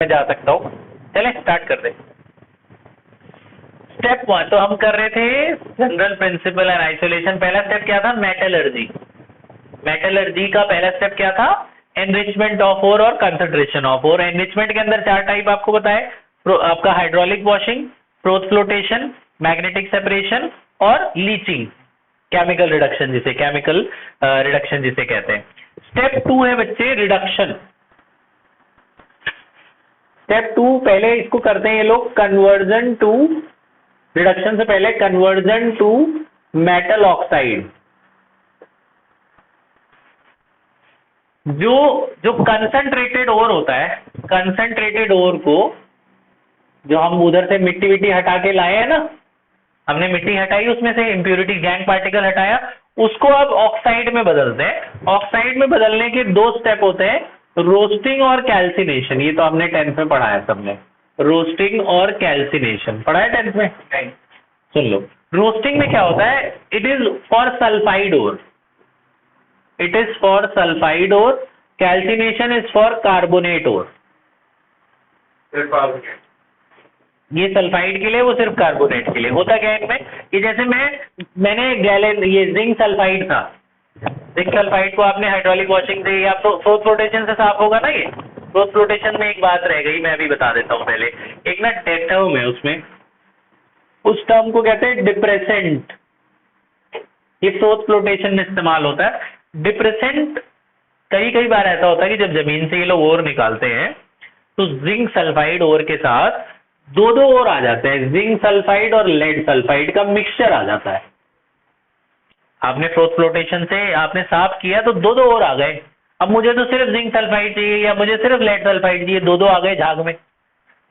मैं जा सकता हूँ। चलें स्टार्ट कर दे। स्टेप 1 तो हम कर रहे थे जनरल प्रिंसिपल एंड आइसोलेशन। पहला स्टेप क्या था? मेटलर्जी। मेटलर्जी का पहला स्टेप क्या था? एनरिचमेंट ऑफ ओर और कंसंट्रेशन ऑफ ओर। एनरिचमेंट के अंदर 4 टाइप आपको बताए, आपका hydraulic washing, froth flotation, magnetic separation और लीचिंग, केमिकल रिडक्शन जिसे कहते हैं। स्टेप 2 है बच्चे रिडक्शन। स्टेप 2 पहले इसको करते हैं ये लोग कन्वर्जन टू, रिडक्शन से पहले कन्वर्जन टू मेटल ऑक्साइड। जो कंसंट्रेटेड ओर होता है, कंसंट्रेटेड ओर को जो हम उधर से मिट्टी विट्टी हटा के लाए हैं ना, हमने मिट्टी हटाई, उसमें से इम्प्यूरिटी गैंग पार्टिकल हटाया, उसको अब ऑक्साइड में बदलते हैं। ऑक्साइड में बदलने के 2 स्टेप होते हैं, रोस्टिंग और कैल्सिनेशन। ये तो हमने 10th में पढ़ा है सबने, रोस्टिंग और कैल्सिनेशन पढ़ा है 10th में। सुन लो, रोस्टिंग में क्या होता है? It is for sulphide ore, it is for sulphide ore. Calcination is for carbonate ore. ये सल्फाइड के लिए, वो सिर्फ कार्बोनेट के लिए। होता क्या है इनमें कि जैसे मैंने गैलेन, ये जिंक सल्फाइड था, जिंक सल्फाइड को आपने हाइड्रोलिक वॉशिंग से या फ्रोथ फ्लोटेशन से साफ होगा ना। ये फ्रोथ फ्लोटेशन में एक बात रह गई, मैं अभी बता देता हूँ। पहले एक ना टर्म है उसमें, उस टर्म को कहते हैं डिप्रेसेंट। ये फ्रोथ फ्लोटेशन में इस्तेमाल होता है। डिप्रेसेंट कई बार ऐसा होता है कि जब जमीन से ये लोग ओर निकालते हैं तो जिंक सल्फाइड ओर के साथ 2 ओर आ जाते हैं। जिंक सल्फाइड और लेड सल्फाइड का मिक्सचर आ जाता है। आपने फ्रोथ फ्लोटेशन से आपने साफ किया तो 2 ओर आ गए। अब मुझे तो सिर्फ जिंक सल्फाइड चाहिए या मुझे सिर्फ लेड सल्फाइड चाहिए, 2 आ गए झाग में।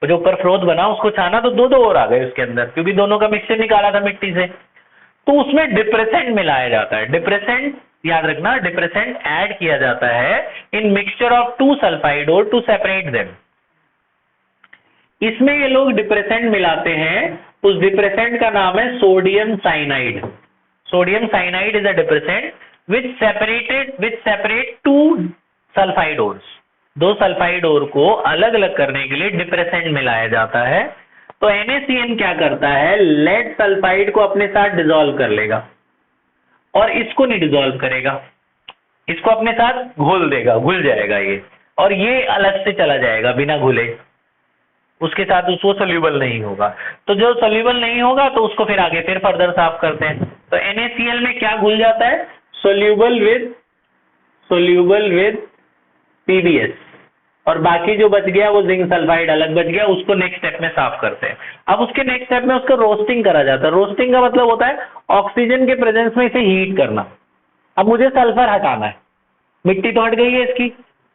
जो ऊपर फ्रोथ बना उसको छाना तो 2 और आ गए उसके अंदर, क्योंकि दोनों का मिक्सचर निकाला था मिट्टी से। तो उसमें डिप्रेसेंट मिलाया जाता है। डिप्रेसेंट याद रखना, डिप्रेसेंट ऐड किया जाता है इन मिक्सचर ऑफ 2 सल्फाइड और टू सेपरेट देम। इसमें ये लोग डिप्रेसेंट मिलाते हैं, उस डिप्रेसेंट का नाम है sodium cyanide. Sodium cyanide is a depressant which separate 2 sulphide ores. 2 sulphide ore को अलग अलग करने के लिए डिप्रेसेंट मिलाया जाता है। तो NaCN क्या करता है? लेड सल्फाइड को अपने साथ डिसॉल्व कर लेगा और इसको नहीं डिसॉल्व करेगा, इसको अपने साथ घोल देगा, घुल जाएगा ये, और ये अलग से चला जाएगा बिना घुले, उसके साथ उसको सोल्यूबल नहीं होगा। तो जो सोल्यूबल नहीं होगा तो उसको फिर आगे फिर फर्दर साफ करते हैं। तो NaCl में क्या घुल जाता है? सोल्यूबल विद PbS, और बाकी जो बच गया वो जिंक सल्फाइड अलग बच गया, उसको नेक्स्ट स्टेप में साफ करते हैं। अब उसके नेक्स्ट स्टेप में उसका रोस्टिंग करा जाता है। रोस्टिंग का मतलब होता है ऑक्सीजन के प्रेजेंस में इसे हीट करना। अब मुझे सल्फर हटाना है, मिट्टी तो हट गई है इसकी,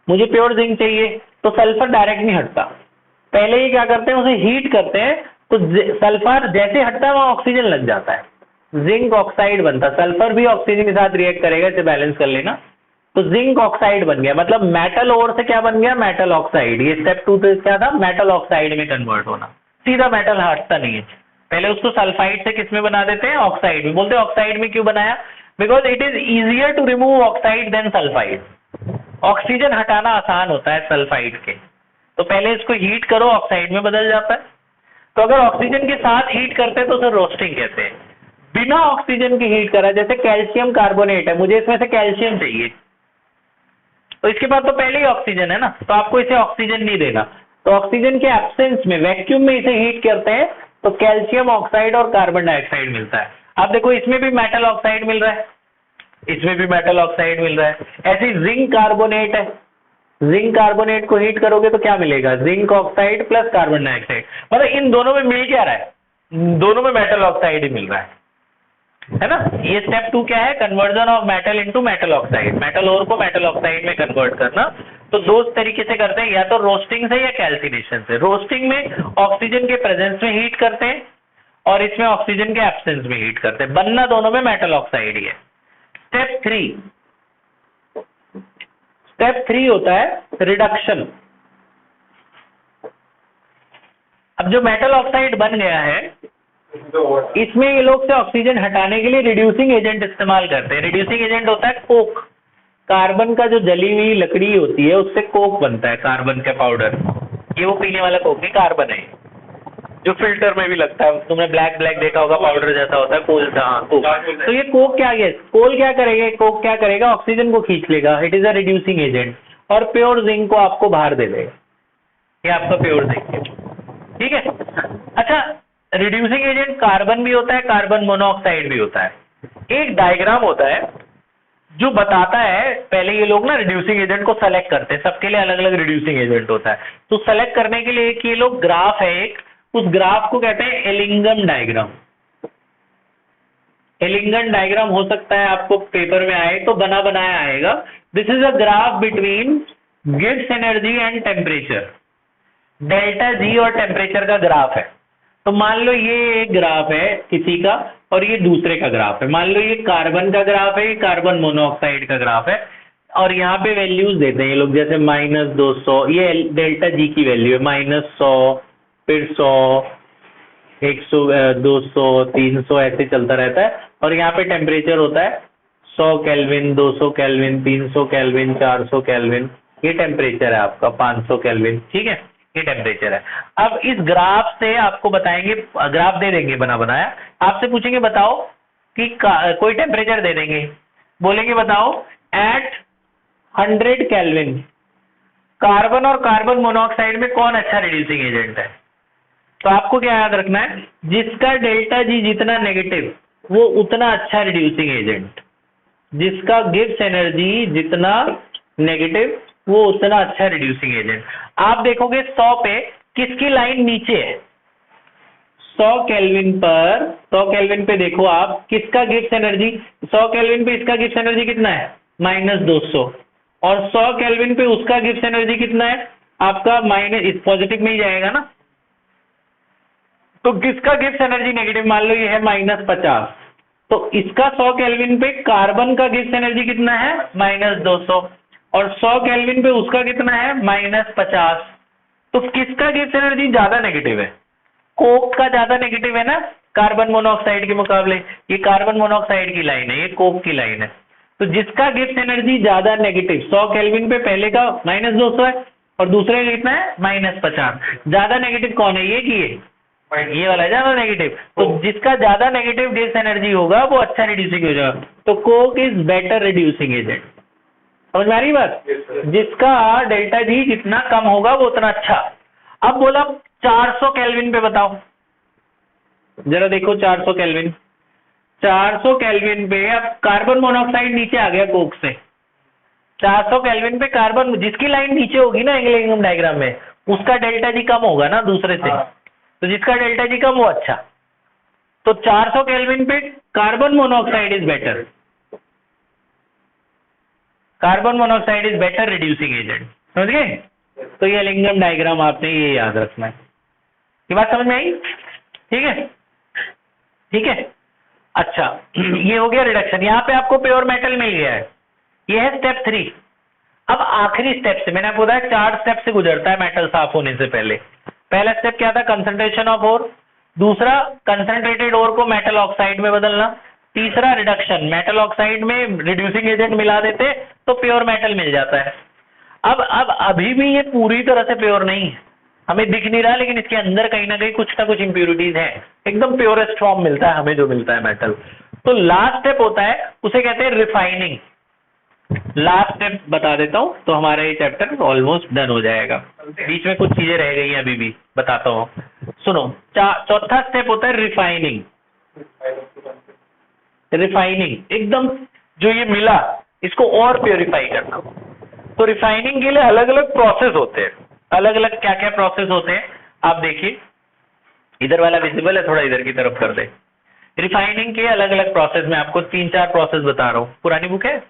मुझे प्योर जिंक चाहिए, तो सल्फर डायरेक्ट नहीं हटता। पहले ही क्या करते हैं, उसे हीट करते हैं, तो सल्फर जैसे हटता है वहां ऑक्सीजन लग जाता है, जिंक ऑक्साइड बनता है। सल्फर भी ऑक्सीजन के साथ रिएक्ट करेगा, इसे बैलेंस कर लेना। तो जिंक ऑक्साइड बन गया, मतलब मेटल ओर से क्या बन गया? Metal oxide. ये स्टेप 2 तो क्या था? मेटल ऑक्साइड में कन्वर्ट होना। सीधा मेटल हटता नहीं है, पहले उसको सल्फाइड से किस में बना देते हैं? ऑक्साइड में। बोलते हैं ऑक्साइड में क्यों बनाया? Because it is easier to remove oxide then sulphide. Oxygen हटाना आसान होता है सल्फाइड के, तो पहले इसको हीट करो, ऑक्साइड में बदल जाता है। तो अगर ऑक्सीजन के साथ हीट करते हैं तो उसे रोस्टिंग कहते हैं। बिना ऑक्सीजन की हीट करा, जैसे कैल्शियम कार्बोनेट है, मुझे इसमें से कैल्शियम चाहिए, तो इसके पास तो पहले ही ऑक्सीजन है ना, तो आपको इसे ऑक्सीजन नहीं देना। तो ऑक्सीजन के एब्सेंस में वैक्यूम में इसे हीट करते हैं तो कैल्शियम ऑक्साइड और कार्बन डाइऑक्साइड मिलता है। आप देखो इसमें भी मेटल ऑक्साइड मिल रहा है, इसमें भी मेटल ऑक्साइड मिल रहा है। ऐसे जिंक कार्बोनेट है, जिंक कार्बोनेट को हीट करोगे तो क्या मिलेगा? Zinc oxide plus carbon dioxide. मतलब इन दोनों में मिल क्या रहा है? दोनों में मेटल ऑक्साइड ही मिल रहा है ना। ये स्टेप 2 क्या है? Conversion of metal into metal oxide. Metal ore को मेटल ऑक्साइड में कन्वर्ट करना। तो 2 तरीके से करते हैं, या तो रोस्टिंग से या कैल्सिनेशन से। रोस्टिंग में ऑक्सीजन के प्रेजेंस में हीट करते हैं और इसमें ऑक्सीजन के एब्सेंस में हीट करते हैं, बनना दोनों में मेटल ऑक्साइड ही है। स्टेप 3 होता है रिडक्शन। अब जो मेटल ऑक्साइड बन गया है, इसमें ये लोग से ऑक्सीजन हटाने के लिए रिड्यूसिंग एजेंट इस्तेमाल करते हैं। रिड्यूसिंग एजेंट होता है कोक। कार्बन का जो जली हुई लकड़ी होती है उससे कोक बनता है, कार्बन का पाउडर। ये वो पीने वाला कोक नहीं, कार्बन है जो फिल्टर में भी लगता है, तुमने ब्लैक ब्लैक देखा होगा, पाउडर जैसा होता है, कोल सा। हाँ कोक। तो ये कोक क्या है, कोल क्या करेगा, कोक क्या करेगा, ऑक्सीजन को खींच लेगा, it is a reducing agent, और प्योर जिंक को आपको बाहर दे देगा। ये आपका प्योर जिंक है, ठीक है। अच्छा, रिड्यूसिंग एजेंट कार्बन भी होता है, कार्बन मोनोऑक्साइड भी होता है। एक डायग्राम होता है जो बताता है, पहले ये लोग ना रिड्यूसिंग एजेंट को सेलेक्ट करते हैं, सबके लिए अलग अलग रिड्यूसिंग एजेंट होता है, तो सेलेक्ट करने के लिए एक ये लोग ग्राफ है एक, उस ग्राफ को कहते हैं एलिंगम डायग्राम। एलिंगम डायग्राम हो सकता है आपको पेपर में आए तो बना बनाया आएगा। This is a graph between Gibbs energy and temperature, delta G और टेम्परेचर का ग्राफ है। तो मान लो ये एक ग्राफ है किसी का और ये दूसरे का ग्राफ है, मान लो ये कार्बन का ग्राफ है, ये कार्बन मोनोऑक्साइड का ग्राफ है, और यहाँ पे वैल्यूज देते हैं ये लोग, जैसे -200, ये डेल्टा जी की वैल्यू है, -100, फिर 100, 100, 200, 300 ऐसे चलता रहता है, और यहाँ पे टेम्परेचर होता है 100 केल्विन, 200 केल्विन, 300 केल्विन, 400 केल्विन, ये टेम्परेचर है आपका, 500 केल्विन, ठीक है, ये टेम्परेचर है। अब इस ग्राफ से आपको बताएंगे, ग्राफ दे देंगे बना बनाया, आपसे पूछेंगे बताओ कि कोई टेम्परेचर दे देंगे, बोलेंगे बताओ एट 100 केल्विन कार्बन और कार्बन मोनोऑक्साइड में कौन अच्छा रिड्यूसिंग एजेंट है। तो आपको क्या याद रखना है, जिसका डेल्टा जी जितना नेगेटिव वो उतना अच्छा रिड्यूसिंग एजेंट, जिसका गिब्स एनर्जी जितना नेगेटिव वो उतना अच्छा रिड्यूसिंग एजेंट। आप देखोगे 100 पे किसकी लाइन नीचे है, 100 केल्विन पर, 100 केल्विन पे देखो आप किसका गिब्स एनर्जी, 100 केल्विन पे इसका गिब्स एनर्जी कितना है, -200, और 100 केल्विन पे उसका गिब्स एनर्जी कितना है आपका, इस पॉजिटिव में ही जाएगा ना, तो किसका गिब्स एनर्जी नेगेटिव, मान लो ये है -50, तो इसका 100 केल्विन पे कार्बन का गिब्स एनर्जी कितना है, -200, और 100 केल्विन पे उसका कितना है, -50। तो किसका गिब्स एनर्जी ज्यादा नेगेटिव है, कोक का ज्यादा नेगेटिव है ना कार्बन मोनोऑक्साइड के मुकाबले। ये कार्बन मोनोऑक्साइड की लाइन है, ये कोक की लाइन है। तो जिसका गिब्स एनर्जी ज्यादा नेगेटिव, 100 केल्विन पे पहले का -200 है और दूसरे का कितना है, -50, ज्यादा नेगेटिव कौन है, ये कि ये वाला ज्यादा नेगेटिव। तो जिसका ज्यादा नेगेटिव गिब्स एनर्जी होगा वो अच्छा रिड्यूसिंग हो जाएगा, तो Coke is better reducing agent. समझ में आ रही बात, जिसका डेल्टा जी जितना कम होगा वो उतना अच्छा। अब बोला 400 केल्विन पे बताओ, जरा देखो 400 केल्विन, 400 केल्विन पे अब कार्बन मोनोऑक्साइड नीचे आ गया कोक से, 400 केल्विन पे कार्बन, जिसकी लाइन नीचे होगी ना एंगल डायग्राम में, उसका डेल्टा जी कम होगा ना दूसरे से, तो जिसका डेल्टा जी कम वो अच्छा। तो 400 केल्विन पे carbon monoxide is better, carbon monoxide is better reducing agent. समझ गए, तो ये एलिंगम डायग्राम आपने ये याद रखना है। ये बात समझ में आई, ठीक है, ठीक है। अच्छा, ये हो गया रिडक्शन, यहाँ पे आपको प्योर मेटल मिल गया है, ये है स्टेप 3। अब आखिरी स्टेप से, मैंने आपको बताया 4 स्टेप से गुजरता है मेटल साफ होने से पहले। पहला स्टेप क्या था, कंसंट्रेशन ऑफ ओर, दूसरा कंसंट्रेटेड ओर को मेटल ऑक्साइड में बदलना, तीसरा रिडक्शन, मेटल ऑक्साइड में रिड्यूसिंग एजेंट मिला देते तो प्योर मेटल मिल जाता है। अब अभी भी ये पूरी तरह से प्योर नहीं है, हमें दिख नहीं रहा, लेकिन इसके अंदर कहीं ना कहीं कुछ ना कुछ इंप्योरिटीज है, एकदम प्योरेस्ट फॉर्म मिलता है हमें जो मिलता है मेटल। तो लास्ट स्टेप होता है, उसे कहते हैं रिफाइनिंग। लास्ट स्टेप बता देता हूं तो हमारा ये चैप्टर ऑलमोस्ट डन हो जाएगा, बीच में कुछ चीजें रह गई हैं अभी भी, बताता हूं सुनो। चौथा स्टेप होता है रिफाइनिंग। रिफाइनिंग एकदम जो ये मिला इसको और प्योरीफाई करना। तो रिफाइनिंग के लिए अलग अलग प्रोसेस होते हैं, अलग अलग क्या क्या प्रोसेस होते हैं आप देखिए, इधर वाला विजिबल है, थोड़ा इधर की तरफ कर दे। रिफाइनिंग के अलग अलग प्रोसेस में आपको 3-4 प्रोसेस बता रहा हूँ। पुरानी बुक है,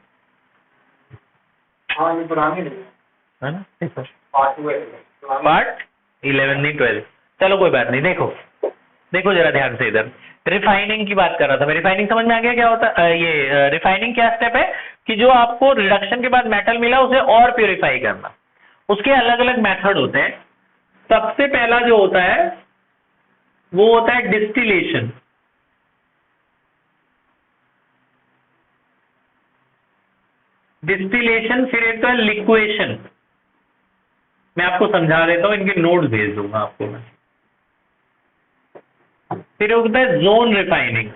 हाँ ये पुरानी है ना, पार्ट 11 नहीं 12, चलो कोई बात नहीं। देखो देखो जरा ध्यान से, इधर रिफाइनिंग की बात कर रहा था मैं। रिफाइनिंग समझ में आ गया क्या होता है? ये रिफाइनिंग क्या स्टेप है कि जो आपको रिडक्शन के बाद मेटल मिला उसे और प्योरीफाई करना, उसके अलग अलग मेथड होते हैं। सबसे पहला जो होता है वो होता है डिस्टिलेशन। डिस्टिलेशन, फिर एक तो है लिक्वेशन। मैं आपको समझा देता हूँ, इनके नोट्स भेज दूंगा आपको मैं। फिर होता है जोन रिफाइनिंग।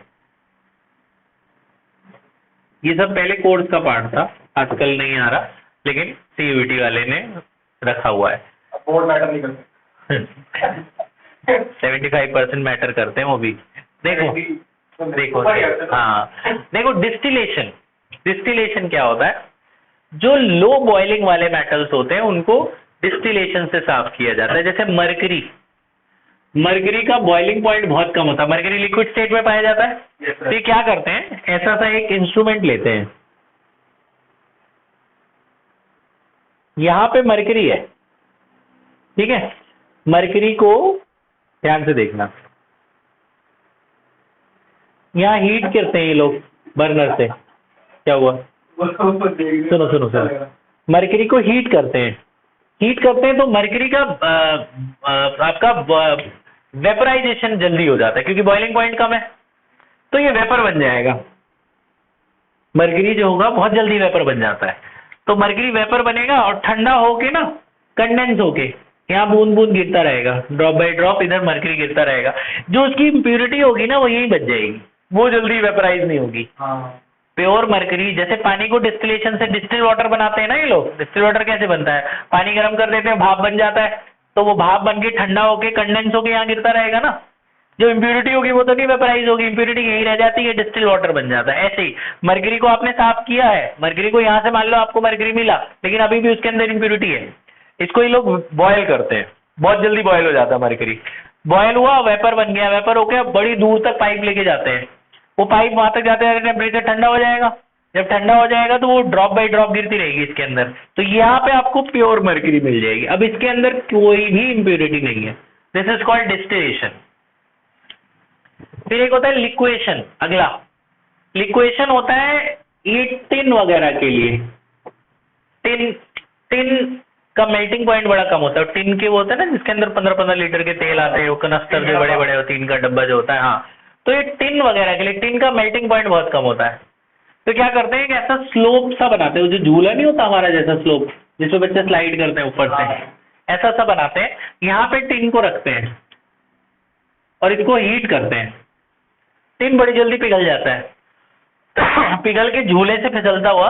ये सब पहले कोर्स का पार्ट था, आजकल नहीं आ रहा, लेकिन सीयूईटी वाले ने रखा हुआ है। बोर्ड मैटर नहीं करते। 75% मैटर करते हैं वो भी। देखो देखो हाँ, देखो डिस्टिलेशन, डिस्टिलेशन क्या होता है, जो लो बॉइलिंग वाले मेटल्स होते हैं उनको डिस्टिलेशन से साफ किया जाता है। जैसे मरकरी, मरकरी का बॉइलिंग पॉइंट बहुत कम होता है, मरकरी लिक्विड स्टेट में पाया जाता है। तो ये क्या करते हैं, ऐसा सा एक इंस्ट्रूमेंट लेते हैं, यहां पे मरकरी है, ठीक है, मरकरी को ध्यान से देखना, यहाँ हीट करते हैं ये लोग बर्नर से। क्या हुआ, सुनो सुनो सुनो, मरकरी को हीट करते हैं, हीट करते हैं तो मरकरी का आपका वेपराइजेशन जल्दी हो जाता है क्योंकि बॉइलिंग पॉइंट कम है, तो ये वेपर बन जाएगा। मरकरी जो होगा बहुत जल्दी वेपर बन जाता है, तो मरकरी वेपर बनेगा और ठंडा होके ना कंडेंस होके यहाँ बूंद बूंद गिरता रहेगा, ड्रॉप बाय ड्रॉप इधर मरकरी गिरता रहेगा। जो उसकी इम्प्योरिटी होगी ना वो यही बच जाएगी, वो जल्दी वेपराइज नहीं होगी। प्योर मरकरी, जैसे पानी को डिस्टिलेशन से डिस्टिल वाटर बनाते हैं ना ये लोग, डिस्टिल वाटर कैसे बनता है, पानी गर्म कर देते हैं, भाप बन जाता है, तो वो भाप बन के ठंडा होके कंडेंस होके यहाँ गिरता रहेगा ना, जो इम्प्योरिटी होगी वो तो नहीं वेपराइज होगी, इम्प्योरिटी यही रह जाती है, डिस्टिल वाटर बन जाता है। ऐसे ही मरकरी को आपने साफ किया है, मरकरी को यहाँ से मान लो आपको मरकरी मिला, लेकिन अभी भी उसके अंदर इम्प्योरिटी है, इसको ये लोग बॉयल करते हैं, बहुत जल्दी बॉयल हो जाता है मरकरी, बॉयल हुआ वेपर बन गया, वेपर होके बड़ी दूर तक पाइप लेके जाते हैं, वो पाइप वहां तक जाते हैं, टेम्परेचर ठंडा हो जाएगा, जब ठंडा हो जाएगा तो वो ड्रॉप बाय ड्रॉप गिरती रहेगी इसके अंदर, तो यहाँ पे आपको प्योर मरकरी मिल जाएगी। अब इसके अंदर कोई भी इम्प्योरिटी नहीं है, दिस इज कॉल्ड डिस्टिलेशन। फिर एक होता है लिक्वेशन, अगला लिक्वेशन होता है ये टिन वगैरह के लिए, टिन टिन का मेल्टिंग पॉइंट बड़ा कम होता है, टिन के वो होता है ना जिसके अंदर 15-15 लीटर के तेल आते हैं, वो कनस्तर जो बड़े बड़े होते हैं, टिन का डब्बा जो होता है, हाँ, तो ये टिन वगैरह के लिए टिन का मेल्टिंग पॉइंट बहुत कम होता है, तो क्या करते हैं कि ऐसा स्लोप सा बनाते हैं, जो झूला नहीं होता हमारा जैसा स्लोप जिसमें बच्चे स्लाइड करते हैं ऊपर से, ऐसा सा बनाते हैं, यहाँ पे टिन को रखते हैं और इसको हीट करते हैं, टिन बड़ी जल्दी पिघल जाता है पिघल के झूले से फिसलता हुआ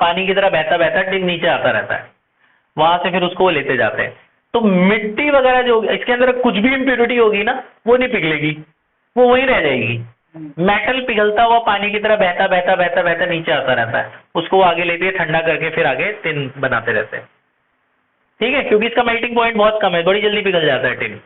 पानी की तरह बहता बहता टिन नीचे आता रहता है, वहां से फिर उसको लेते जाते हैं। तो मिट्टी वगैरह जो इसके अंदर कुछ भी इम्प्योरिटी होगी ना वो नहीं पिघलेगी, वो वहीं रह जाएगी, मेटल पिघलता हुआ पानी की तरह बहता बहता बहता बहता नीचे आता रहता है, उसको आगे लेते हैं ठंडा करके फिर आगे टिन बनाते रहते हैं, ठीक है, क्योंकि इसका मेल्टिंग पॉइंट बहुत कम है, बड़ी जल्दी पिघल जाता है टिन,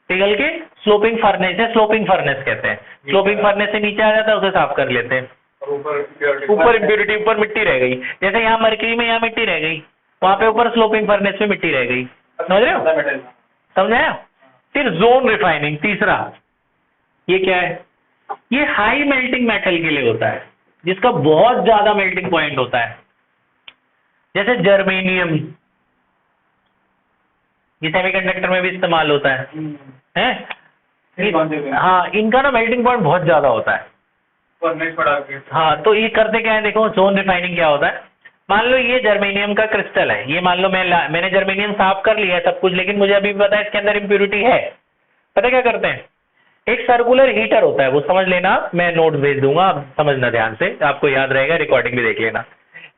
पिघल के स्लोपिंग फर्नेस है, स्लोपिंग फर्नेस कहते हैं, स्लोपिंग फर्नेस से नीचे आ जाता है, उसे साफ कर लेते हैं, ऊपर इम्प्योरिटी, ऊपर मिट्टी रह गई, जैसे यहाँ मरकरी में यहाँ मिट्टी रह गई, वहां पे ऊपर स्लोपिंग फर्नेस में मिट्टी रह गई, समझ रहे हो, समझाया। फिर जोन रिफाइनिंग तीसरा, ये क्या है, ये हाई मेल्टिंग मेटल के लिए होता है जिसका बहुत ज्यादा मेल्टिंग पॉइंट होता है, जैसे जर्मेनियम, ये सेमीकंडक्टर में भी इस्तेमाल होता है? हाँ, इनका ना मेल्टिंग पॉइंट बहुत ज्यादा होता है। हाँ, तो ये करते क्या है, देखो जोन रिफाइनिंग क्या होता है, मान लो ये जर्मेनियम का क्रिस्टल है, ये मान लो मैंने जर्मेनियम साफ कर लिया है सब कुछ, लेकिन मुझे अभी भी पता है इसके अंदर इम्प्योरिटी है, पता क्या करते हैं, एक सर्कुलर हीटर होता है, वो समझ लेना, मैं नोट भेज दूंगा, आप समझना ध्यान से, आपको याद रहेगा, रिकॉर्डिंग भी देख लेना।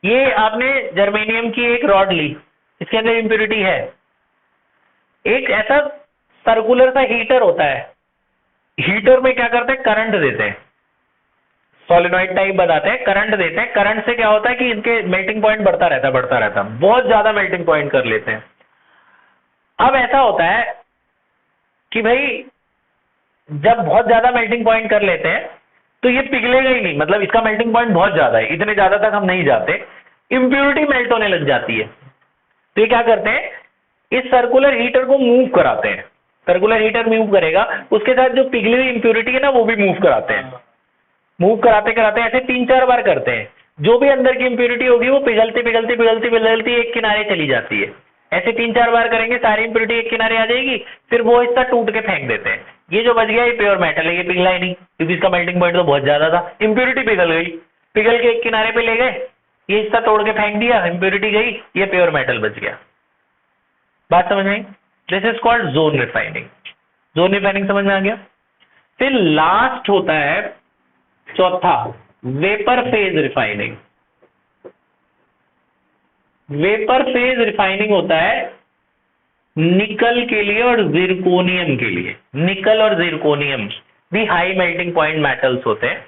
ये आपने जर्मेनियम की एक रॉड ली, इसके अंदर इम्प्योरिटी है, एक ऐसा सर्कुलर सा हीटर होता है, हीटर में क्या करते हैं, करंट देते हैं, सॉलिनॉइड टाइप बनाते हैं, करंट देते हैं, करंट से क्या होता है कि इनके मेल्टिंग पॉइंट बढ़ता रहता है, बहुत ज्यादा मेल्टिंग पॉइंट कर लेते हैं। अब ऐसा होता है कि भाई जब बहुत ज्यादा मेल्टिंग पॉइंट कर लेते हैं तो ये पिघलेगा ही नहीं, मतलब इसका मेल्टिंग पॉइंट बहुत ज्यादा है, इतने ज्यादा तक हम नहीं जाते, इम्प्योरिटी मेल्ट होने लग जाती है, तो ये क्या करते हैं, इस सर्कुलर हीटर को मूव कराते हैं, सर्कुलर हीटर मूव करेगा, उसके साथ जो पिघली हुई इम्प्योरिटी है ना वो भी मूव कराते हैं, मूव कराते कराते ऐसे 3-4 बार करते हैं, जो भी अंदर की इम्प्योरिटी होगी वो पिघलती पिघलती पिघलती पिघलती एक किनारे चली जाती है, ऐसे 3-4 बार करेंगे, सारी इम्प्योरिटी एक किनारे आ जाएगी, फिर वो हिस्सा टूट के फेंक देते हैं, ये जो बच गया ये प्योर मेटल है, ये पिघला ही नहीं क्योंकि इसका मेल्टिंग पॉइंट तो बहुत ज्यादा था, इम्प्योरिटी पिघल गई, पिघल के एक किनारे पे ले गए, ये हिस्सा तोड़ के फेंक दिया, इम्प्योरिटी गई, ये प्योर मेटल बच गया। बात समझ आई? This is called zone refining. Zone refining समझ में आ गया? फिर लास्ट होता है चौथा, vapour phase refining. Vapour phase refining होता है निकल के लिए और जिरकोनियम के लिए। निकल और जिरकोनियम भी हाई मेल्टिंग पॉइंट मेटल्स होते हैं।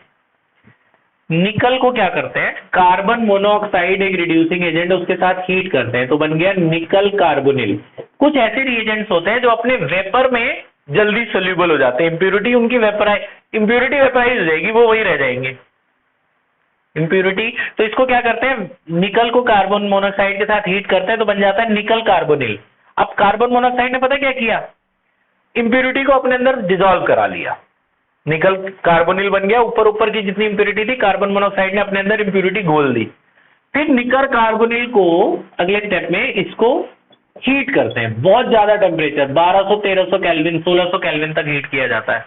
निकल को क्या करते हैं, कार्बन मोनोऑक्साइड एक रिड्यूसिंग एजेंट, उसके साथ हीट करते हैं तो बन गया निकल कार्बोनिल। कुछ ऐसे रिएजेंट्स होते हैं जो अपने वेपर में जल्दी सोल्यूबल हो जाते हैं, इंप्योरिटी उनकी इंप्योरिटी वेपराइज हो जाएगी, वो वही रह जाएंगे इंप्योरिटी। तो इसको क्या करते हैं, निकल को कार्बन मोनोऑक्साइड के साथ हीट करते हैं तो बन जाता है निकल कार्बोनिल। अब कार्बन मोनोऑक्साइड ने पता क्या किया, इंप्योरिटी को अपने अंदर डिसॉल्व करा लिया, निकल कार्बोनिल बन गया। ऊपर ऊपर की जितनी इंप्योरिटी थी कार्बन मोनोऑक्साइड ने अपने अंदर इंप्योरिटी घोल दी। फिर निकल कार्बोनिल को अगले स्टेप में इसको हीट करते हैं, बहुत ज्यादा टेम्परेचर 1200 1300 केल्विन 1600 केल्विन तक हीट किया जाता है।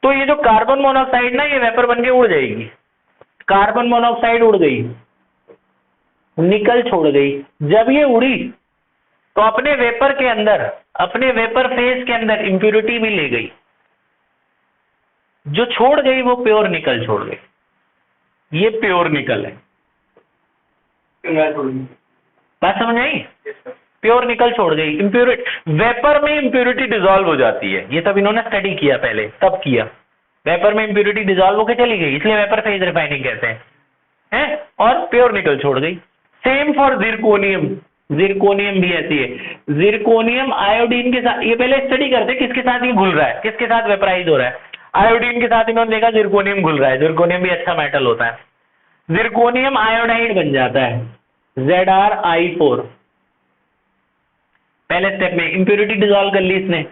तो ये जो कार्बन मोनोऑक्साइड ना ये वेपर बन के उड़ जाएगी, कार्बन मोनोऑक्साइड उड़ गई, निकल छोड़ गई। जब ये उड़ी तो अपने वेपर के अंदर, अपने वेपर फेज के अंदर इंप्योरिटी भी ले गई, जो छोड़ गई वो प्योर निकल छोड़ गई। ये प्योर निकल है। बात समझ आई? प्योर निकल छोड़ गई, इंप्योरिटी वेपर में इंप्योरिटी डिसॉल्व हो जाती है। ये सब इन्होंने स्टडी किया पहले, तब किया। वेपर में इंप्योरिटी डिसॉल्व होकर चली गई, इसलिए वेपर फेज रिफाइनिंग कहते हैं और प्योर निकल छोड़ गई। सेम फॉर जिरकोनियम, जिरकोनियम भी ऐसी है। जिरकोनियम आयोडीन के साथ, ये पहले स्टडी करते किसके साथ ये घुल रहा है, किसके साथ वेपराइज हो रहा है। आयोडीन के साथ इन्होंने देखा जिरकोनियम घुल रहा है, जिरकोनियम भी अच्छा मेटल होता है। जिरकोनियम आयोडाइड बन जाता है ZrI4। पहले स्टेप में इंप्योरिटी डिसॉल्व कर ली इसने,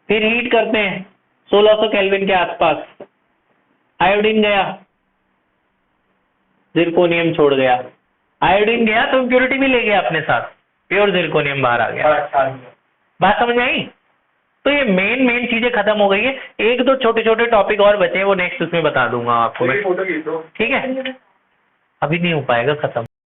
फिर हीट करते हैं 1600 केल्विन के आसपास, आयोडीन गया, जिरकोनियम छोड़ गया। आयोडीन गया तो इंप्योरिटी भी ले गया अपने साथ, प्योर जिरकोनियम बाहर आ गया। बात समझ में आई? तो ये मेन चीजें खत्म हो गई है। एक दो छोटे छोटे टॉपिक और बचे हैं, वो नेक्स्ट उसमें बता दूंगा आपको मैं। ठीक है, अभी नहीं हो पाएगा खत्म।